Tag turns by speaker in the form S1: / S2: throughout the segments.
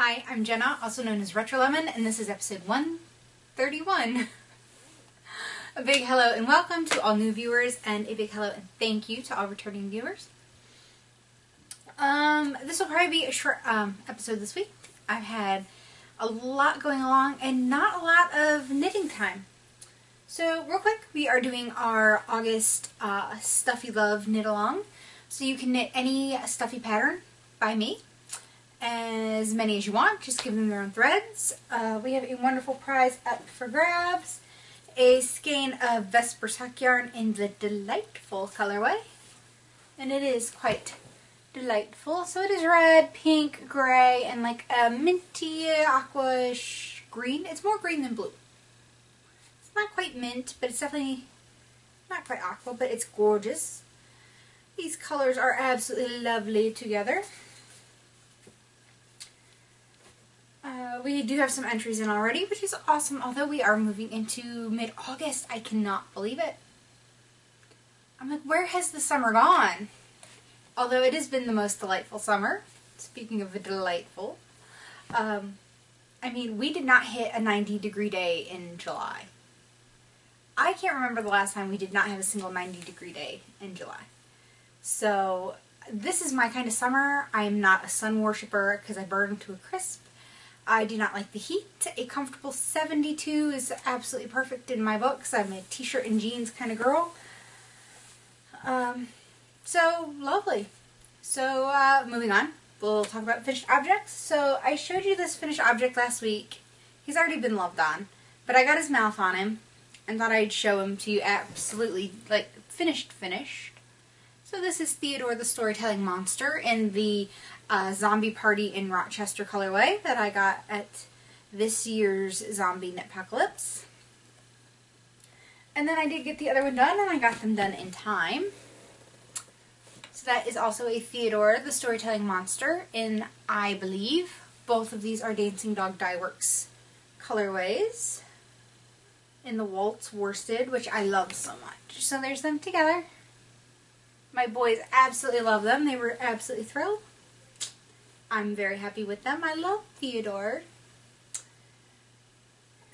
S1: Hi, I'm Jenna, also known as RetroLemon, and this is episode 131. A big hello and welcome to all new viewers, and a big hello and thank you to all returning viewers. This will probably be a short episode this week. I've had a lot going along and not a lot of knitting time. So real quick, we are doing our August Stuffy Love knit along. So you can knit any stuffy pattern by me. As many as you want, just give them their own threads. We have a wonderful prize up for grabs. A skein of Vesper sock yarn in the delightful colorway. And it is quite delightful. So it is red, pink, gray, and like a minty aqua-ish green. It's more green than blue. It's not quite mint, but it's definitely not quite aqua, but it's gorgeous. These colors are absolutely lovely together. We do have some entries in already, which is awesome, although we are moving into mid-August. I cannot believe it. I'm like, where has the summer gone? Although it has been the most delightful summer. Speaking of the delightful. I mean, we did not hit a 90-degree day in July. I can't remember the last time we did not have a single 90-degree day in July. So, this is my kind of summer. I am not a sun worshiper because I burn to a crisp. I do not like the heat. A comfortable 72 is absolutely perfect in my books. I'm a t-shirt and jeans kind of girl. So, lovely. So, moving on. We'll talk about finished objects. So, I showed you this finished object last week. He's already been loved on. But I got his mouth on him and thought I'd show him to you absolutely, like, finished. So this is Theodore the Storytelling Monster in the Zombie Party in Rochester colorway that I got at this year's Zombie Knitpocalypse. And then I did get the other one done, and I got them done in time. So that is also a Theodore the Storytelling Monster in, I believe, both of these are Dancing Dog Dye Works colorways. In the Waltz Worsted, which I love so much. So there's them together. My boys absolutely love them. They were absolutely thrilled. I'm very happy with them. I love Theodore.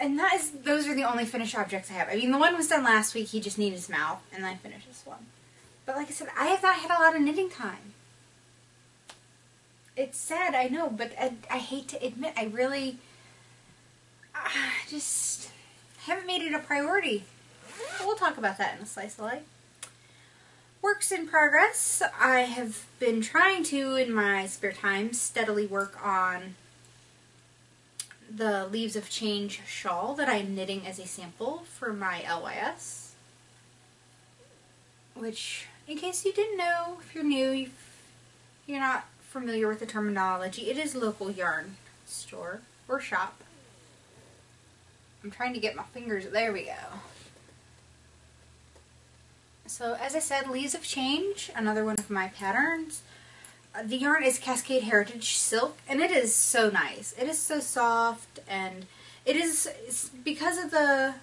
S1: And those are the only finished objects I have. I mean, the one was done last week. He just needed his mouth, and I finished this one. But like I said, I have not had a lot of knitting time. It's sad, I know, but I hate to admit, I really just haven't made it a priority. But we'll talk about that in a slice of life. Works in progress. I have been trying to, in my spare time, steadily work on the Leaves of Change shawl that I'm knitting as a sample for my LYS. Which, in case you didn't know, if you're new, you're not familiar with the terminology, it is local yarn store or shop. I'm trying to get my fingers, there we go. So, as I said, Leaves of Change, another one of my patterns. The yarn is Cascade Heritage Silk, and it is so nice. It is so soft, and it's because of the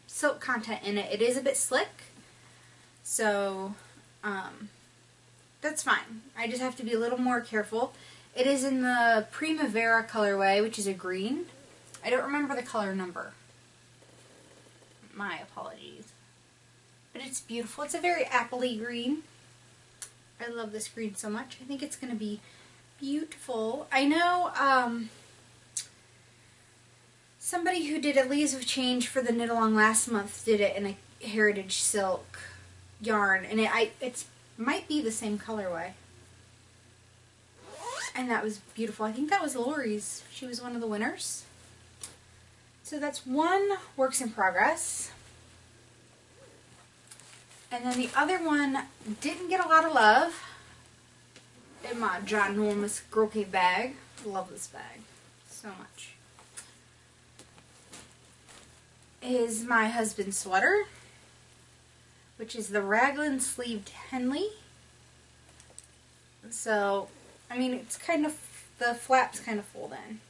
S1: silk content in it, it is a bit slick. So, that's fine. I just have to be a little more careful. It is in the Primavera colorway, which is a green. I don't remember the color number. My apologies. But it's beautiful. It's a very appley green. I love this green so much. I think it's going to be beautiful. I know somebody who did a Leaves of Change for the knit along last month did it in a heritage silk yarn, and it might be the same colorway. And that was beautiful. I think that was Lori's. She was one of the winners. So that's one works in progress. And then the other one didn't get a lot of love in my ginormous Girl Cave bag. I love this bag so much. Is my husband's sweater, which is the Raglan Sleeved Henley. So, I mean, it's kind of, the flaps kind of fold in.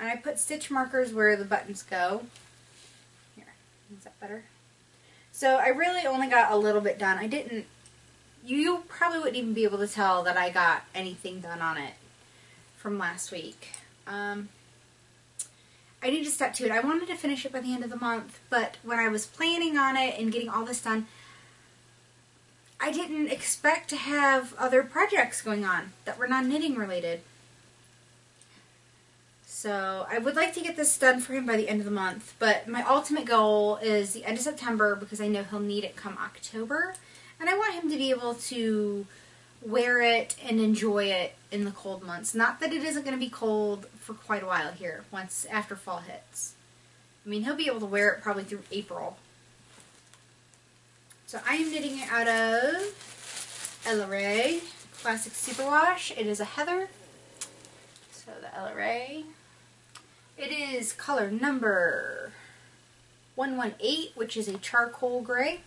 S1: And I put stitch markers where the buttons go. Here, is that better? So I really only got a little bit done. I didn't, you probably wouldn't even be able to tell that I got anything done on it from last week. I need to step to it. I wanted to finish it by the end of the month, but when I was planning on it and getting all this done, I didn't expect to have other projects going on that were not knitting related. So I would like to get this done for him by the end of the month, but my ultimate goal is the end of September because I know he'll need it come October, and I want him to be able to wear it and enjoy it in the cold months. Not that it isn't going to be cold for quite a while here once after fall hits. I mean, he'll be able to wear it probably through April. So I am knitting it out of Ella Rae Classic Superwash. It is a heather. So the Ella Rae. It is color number 118, which is a charcoal gray.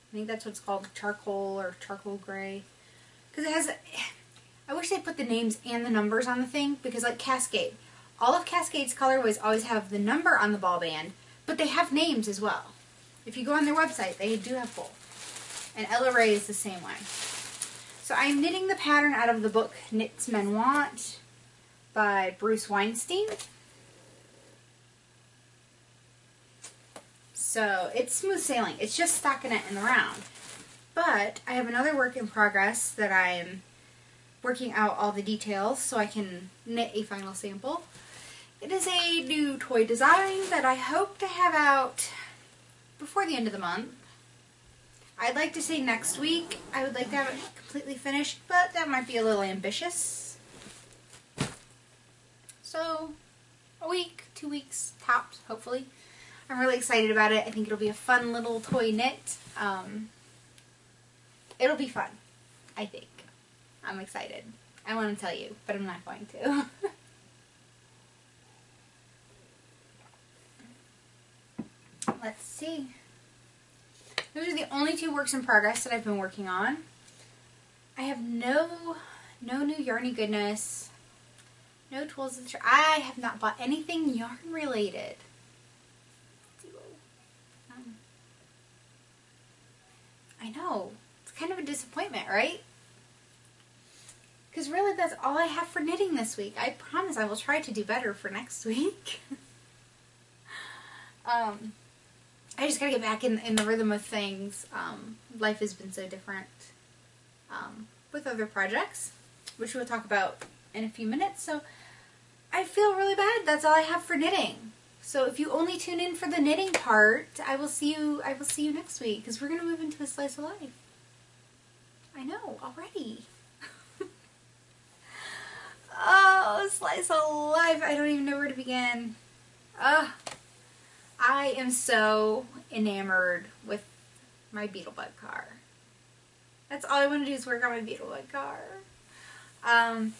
S1: I think that's what it's called, charcoal or charcoal gray. Because it has, I wish they put the names and the numbers on the thing, because like Cascade. All of Cascade's colorways always have the number on the ball band, but they have names as well. If you go on their website, they do have both. And Ella Rae is the same way. So I'm knitting the pattern out of the book Knits Men Want by Bruce Weinstein. So it's smooth sailing. It's just stocking it in the round. But I have another work in progress that I'm working out all the details so I can knit a final sample. It is a new toy design that I hope to have out before the end of the month. I'd like to say next week. I would like to have it completely finished, but that might be a little ambitious. So, a week, 2 weeks, tops, hopefully. I'm really excited about it. I think it'll be a fun little toy knit. It'll be fun, I think. I'm excited. I want to tell you, but I'm not going to. Let's see. Those are the only 2 works in progress that I've been working on. I have no new yarny goodness. No tools. I have not bought anything yarn related. I know. It's kind of a disappointment, right? Because really that's all I have for knitting this week. I promise I will try to do better for next week. I just gotta get back in the rhythm of things. Life has been so different with other projects, which we'll talk about in a few minutes. So I feel really bad. That's all I have for knitting. So if you only tune in for the knitting part, I will see you next week because we're gonna move into a slice of life. I know already. Oh, slice of life! I don't even know where to begin. I am so enamored with my Beetlebug car. That's all I want to do is work on my Beetlebug car. I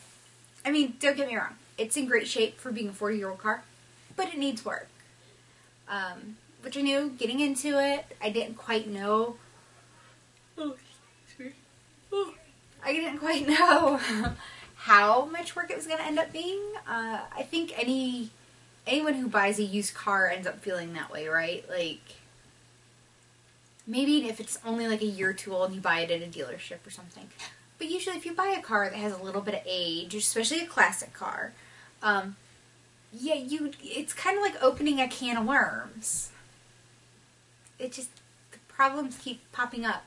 S1: mean, don't get me wrong. It's in great shape for being a 40-year-old car, but it needs work. Which I knew getting into it, I didn't quite know. Oh, excuse me. Oh, I didn't quite know how much work it was going to end up being. I think anyone who buys a used car ends up feeling that way, right? Like, maybe if it's only like a year or 2 old and you buy it at a dealership or something. But usually if you buy a car that has a little bit of age, especially a classic car, yeah, it's kind of like opening a can of worms. It just, the problems keep popping up.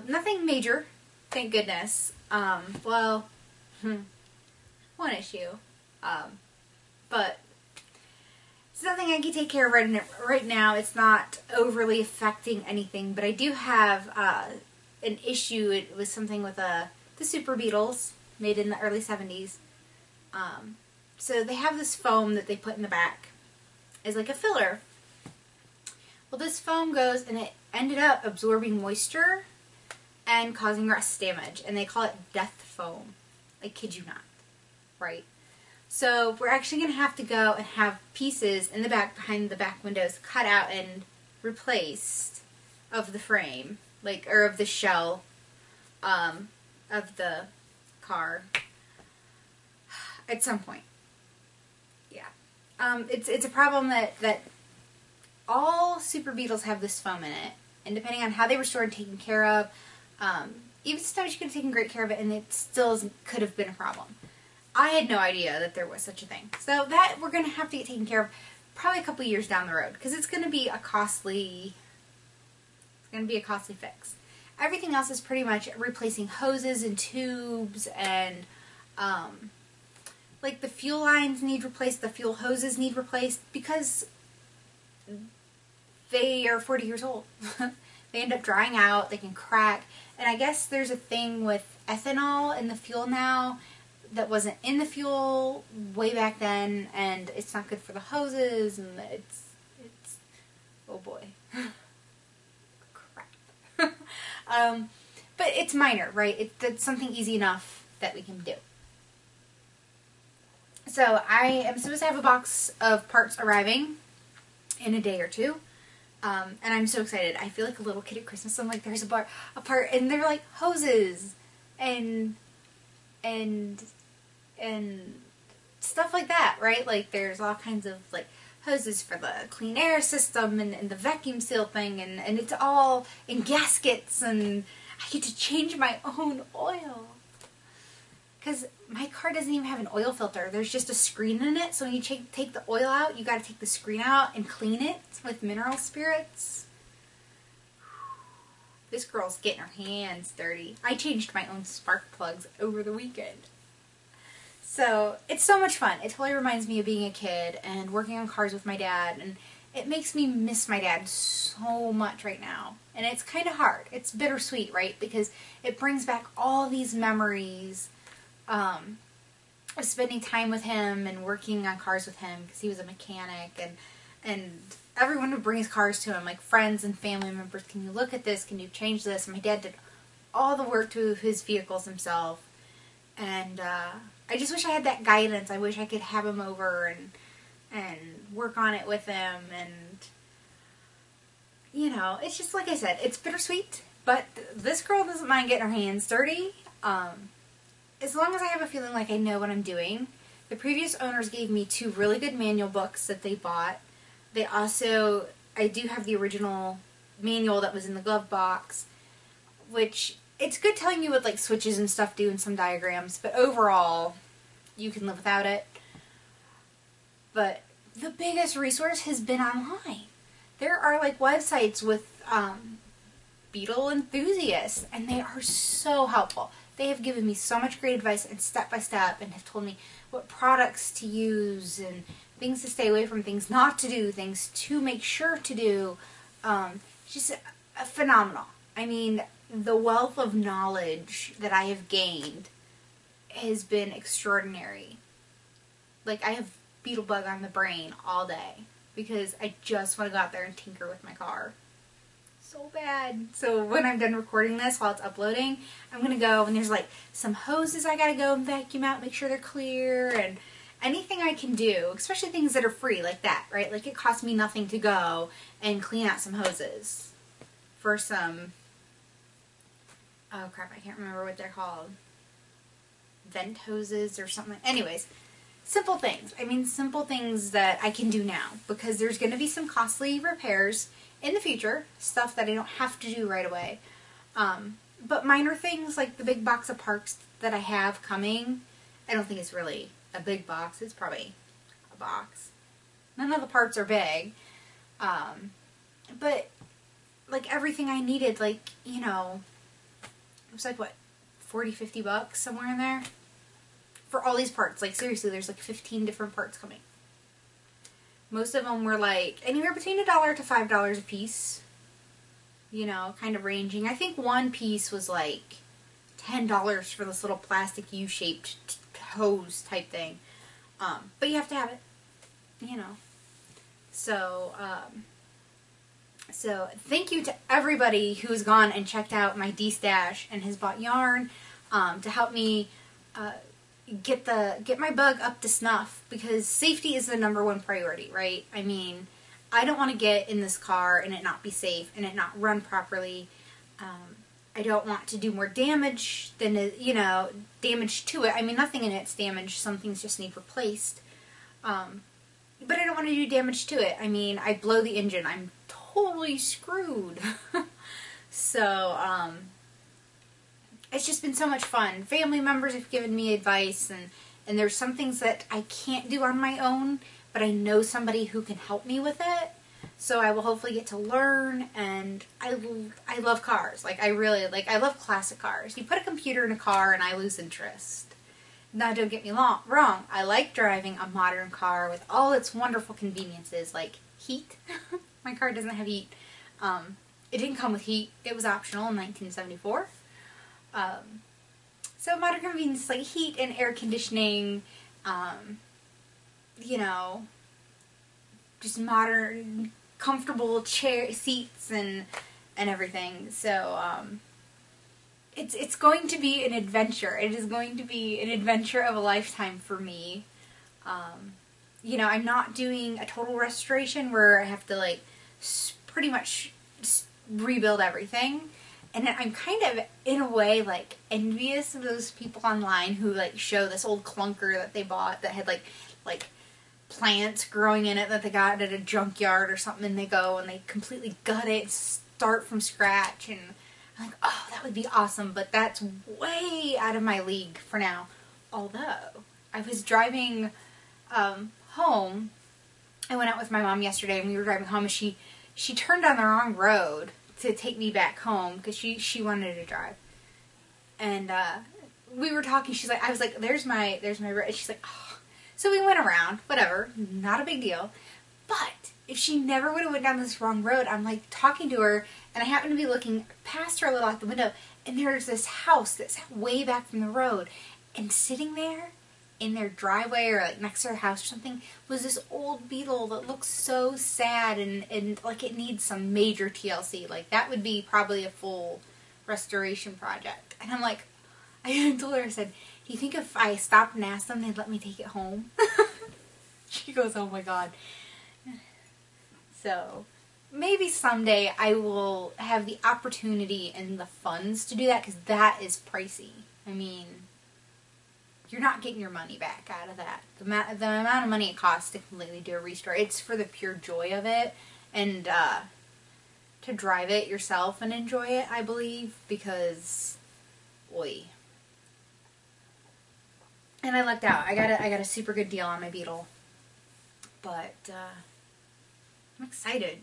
S1: Nothing major, thank goodness. Well, one issue. But it's nothing I can take care of right now. It's not overly affecting anything, but I do have an issue. It was something with the Super Beetles, made in the early 70s. So they have this foam that they put in the back as like a filler. Well, this foam goes and it ended up absorbing moisture and causing rust damage, and they call it death foam. I kid you not, right? So we're actually going to have to go and have pieces in the back behind the back windows cut out and replaced of the frame, like, or of the shell of the car at some point. Yeah. It's a problem that all Super Beetles have this foam in it, and depending on how they were stored and taken care of, even sometimes you could have taken great care of it and it still could have been a problem. I had no idea that there was such a thing. So that we're going to have to get taken care of probably a couple years down the road, because it's going to be a costly fix. Everything else is pretty much replacing hoses and tubes, and like the fuel lines need replaced, the fuel hoses need replaced, because they are 40 years old. They end up drying out, they can crack, and I guess there's a thing with ethanol in the fuel now that wasn't in the fuel way back then, and it's not good for the hoses, and it's oh boy. Crap. But it's minor, right? It's something easy enough that we can do. So I am supposed to have a box of parts arriving in a day or two. And I'm so excited. I feel like a little kid at Christmas. I'm like, there's a part, and they're like hoses and stuff like that, right? Like there's all kinds of like hoses for the clean air system and the vacuum seal thing, and it's all in gaskets, and I get to change my own oil. Because my car doesn't even have an oil filter. There's just a screen in it, so when you take the oil out, you got to take the screen out and clean it with mineral spirits. This girl's getting her hands dirty. I changed my own spark plugs over the weekend. So, it's so much fun. It totally reminds me of being a kid and working on cars with my dad, and it makes me miss my dad so much right now. And it's kind of hard. It's bittersweet, right? Because it brings back all these memories of spending time with him and working on cars with him, because he was a mechanic, and everyone would bring his cars to him, like friends and family members. Can you look at this? Can you change this? And my dad did all the work to his vehicles himself, and I just wish I had that guidance. I wish I could have him over and work on it with him, and you know, it's just like I said, it's bittersweet, but this girl doesn't mind getting her hands dirty. As long as I have a feeling like I know what I'm doing. The previous owners gave me 2 really good manual books that they bought. They also, I do have the original manual that was in the glove box, which it's good telling you what like switches and stuff do and some diagrams, but overall, you can live without it. But the biggest resource has been online. There are like websites with Beetle enthusiasts, and they are so helpful. They have given me so much great advice and step by step, and have told me what products to use and things to stay away from, things not to do, things to make sure to do. Just phenomenal. I mean, the wealth of knowledge that I have gained has been extraordinary. Like, I have Beetlebug on the brain all day because I just want to go out there and tinker with my car. So bad. So when I'm done recording this, while it's uploading, I'm going to go, and there's like some hoses I got to go and vacuum out, make sure they're clear, and anything I can do, especially things that are free like that, right? Like it costs me nothing to go and clean out some hoses for some, oh crap, I can't remember what they're called. Vent hoses or something. Anyways, simple things. I mean, simple things that I can do now, because there's going to be some costly repairs in the future, stuff that I don't have to do right away. But minor things like the big box of parts that I have coming, I don't think it's really a big box. It's probably a box. None of the parts are big. But like everything I needed, like, you know, it was like what, 40, 50 bucks, somewhere in there? For all these parts. Like seriously, there's like 15 different parts coming. Most of them were like anywhere between $1 to $5 a piece. You know, kind of ranging. I think one piece was like $10 for this little plastic U-shaped hose type thing. But you have to have it. You know. So, so thank you to everybody who's gone and checked out my D-stash and has bought yarn to help me get my bug up to snuff, because safety is the #1 priority, right? I mean, I don't want to get in this car and it not be safe and it not run properly. I don't want to do more damage than, you know, damage to it. I mean, nothing in it's damaged. Some things just need replaced. But I don't want to do damage to it. I mean, I blow the engine, I'm totally screwed. So, it's just been so much fun. Family members have given me advice, And there's some things that I can't do on my own, but I know somebody who can help me with it. So I will hopefully get to learn, and I love cars. Like, I love classic cars. You put a computer in a car and I lose interest. Now, don't get me wrong. I like driving a modern car with all its wonderful conveniences, like heat. My car doesn't have heat. It didn't come with heat. It was optional in 1974. So modern conveniences like heat and air conditioning, you know, just modern, comfortable seats and everything. So it's going to be an adventure. It is going to be an adventure of a lifetime for me. You know, I'm not doing a total restoration where I have to like pretty much rebuild everything. And I'm kind of, in a way, like, envious of those people online who, like, show this old clunker that they bought that had, like plants growing in it that they got at a junkyard or something, and they go and they completely gut it, start from scratch, and I'm like, oh, that would be awesome, but that's way out of my league for now. Although, I was driving home. I went out with my mom yesterday, and we were driving home, and she turned on the wrong road to take me back home because she wanted to drive, and we were talking. She's like, I was like, there's my road. And she's like, oh. So we went around, whatever, not a big deal. But if she never would have went down this wrong road, I'm like talking to her, and I happen to be looking past her a little out the window, and there's this house that's way back from the road, and sitting there in their driveway or like next to their house or something was this old beetle that looks so sad and like it needs some major TLC. Like that would be probably a full restoration project. And I'm like, I told her, I said, do you think if I stopped and asked them they'd let me take it home? She goes, oh my god. So maybe someday I will have the opportunity and the funds to do that, because that is pricey. I mean, you're not getting your money back out of that. The amount of money it costs to completely do a restore, it's for the pure joy of it, and to drive it yourself and enjoy it, I believe, because, oi. And I lucked out. I got a super good deal on my Beetle, but I'm excited.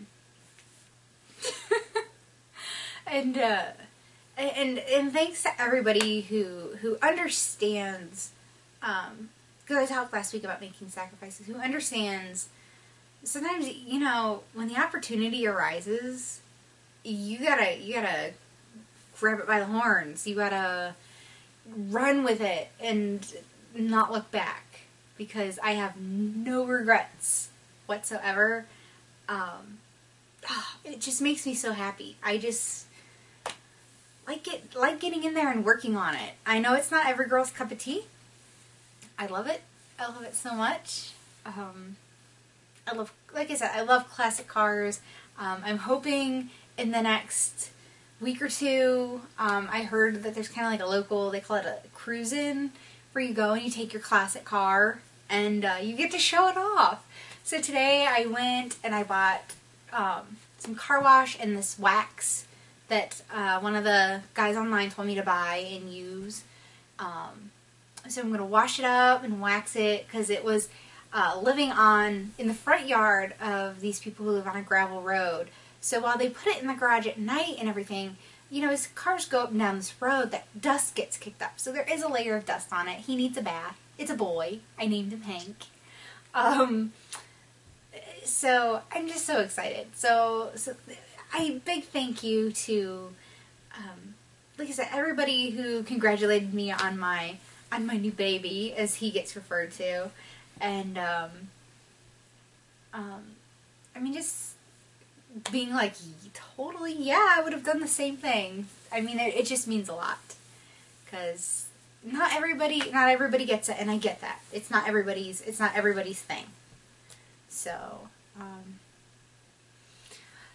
S1: And thanks to everybody who understands, because I talked last week about making sacrifices, who understands, sometimes, you know, when the opportunity arises, you gotta grab it by the horns. You gotta run with it and not look back, because I have no regrets whatsoever. It just makes me so happy. I just like getting in there and working on it. I know it's not every girl's cup of tea. I love it. I love it so much. I love, like I said, I love classic cars. I'm hoping in the next week or two, I heard that there's kind of like a local, they call it a cruise-in, where you go and you take your classic car and you get to show it off. So today I went and I bought some car wash and this wax that one of the guys online told me to buy and use. So I'm going to wash it up and wax it, because it was living in the front yard of these people who live on a gravel road. So while they put it in the garage at night and everything, you know, as cars go up and down this road, that dust gets kicked up. So there is a layer of dust on it. He needs a bath. It's a boy. I named him Hank. So I'm just so excited. So a big thank you to, like I said, everybody who congratulated me on my new baby, as he gets referred to, and I mean, just being like, totally, yeah, I would have done the same thing. I mean, it just means a lot, because not everybody gets it, and I get that. It's not everybody's thing. So,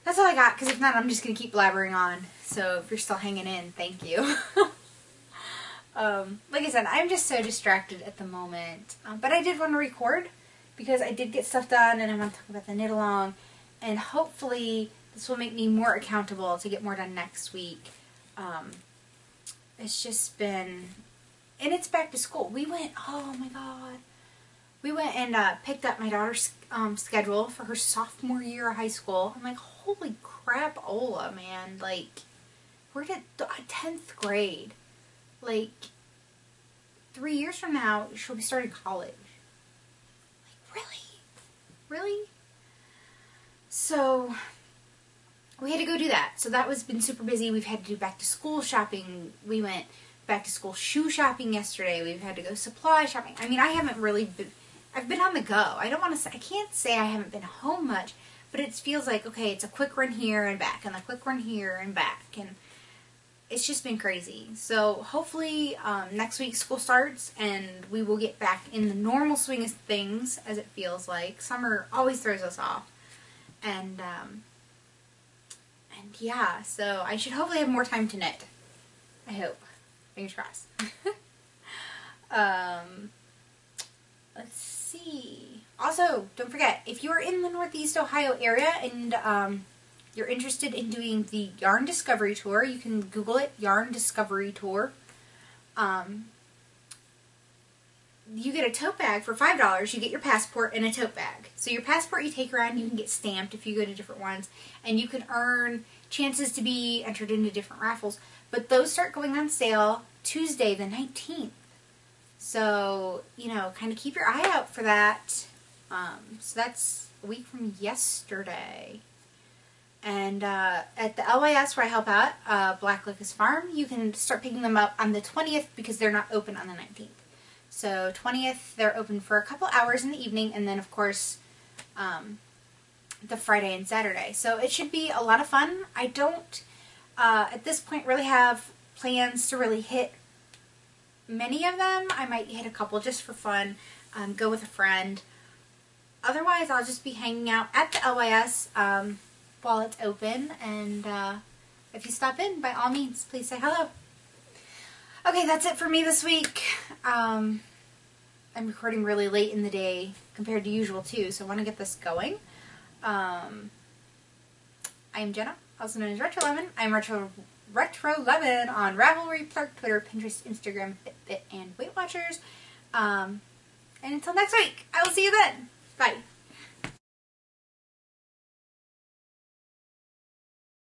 S1: that's all I got, because if not, I'm just going to keep blabbering on. So if you're still hanging in, thank you. Like I said, I'm just so distracted at the moment. But I did want to record, because I did get stuff done, and I want to talk about the knit along. And hopefully this will make me more accountable to get more done next week. It's just been And it's back to school. We went, oh my God. We went and picked up my daughter's schedule for her sophomore year of high school. I'm like, holy crap, Ola, man. Like, we're at 10th grade. Like, 3 years from now, she'll be starting college. Like, really? Really? So, we had to go do that. So that was been super busy. We've had to do back to school shopping. We went back to school shoe shopping yesterday. We've had to go supply shopping. I mean, I haven't really been, I've been on the go. I don't want to say, I can't say I haven't been home much, but it feels like, okay, it's a quick run here and back, and a quick run here and back, and it's just been crazy. So hopefully next week school starts and we will get back in the normal swing of things, as it feels like. Summer always throws us off. And yeah, so I should hopefully have more time to knit. I hope. Fingers crossed. Let's see. Also, don't forget, if you are in the Northeast Ohio area and you're interested in doing the Yarn Discovery Tour, you can Google it, Yarn Discovery Tour. You get a tote bag for $5. You get your passport and a tote bag. So your passport you take around, you can get stamped if you go to different ones, and you can earn chances to be entered into different raffles. But those start going on sale Tuesday the 19th. So, you know, kind of keep your eye out for that. So that's a week from yesterday. And at the LYS where I help out, Black Locust Farm, you can start picking them up on the 20th because they're not open on the 19th. So 20th, they're open for a couple hours in the evening, and then of course the Friday and Saturday. So it should be a lot of fun. I don't, at this point, really have plans to really hit many of them. I might hit a couple just for fun, go with a friend. Otherwise, I'll just be hanging out at the LYS while it's open, and if you stop in, by all means, please say hello. Okay, that's it for me this week. I'm recording really late in the day compared to usual too, so I want to get this going. I'm Jenna, also known as RetroLemon. I'm RetroLemon on Ravelry, Plurk, Twitter, Pinterest, Instagram, Fitbit, and Weight Watchers. And until next week, I will see you then. Bye.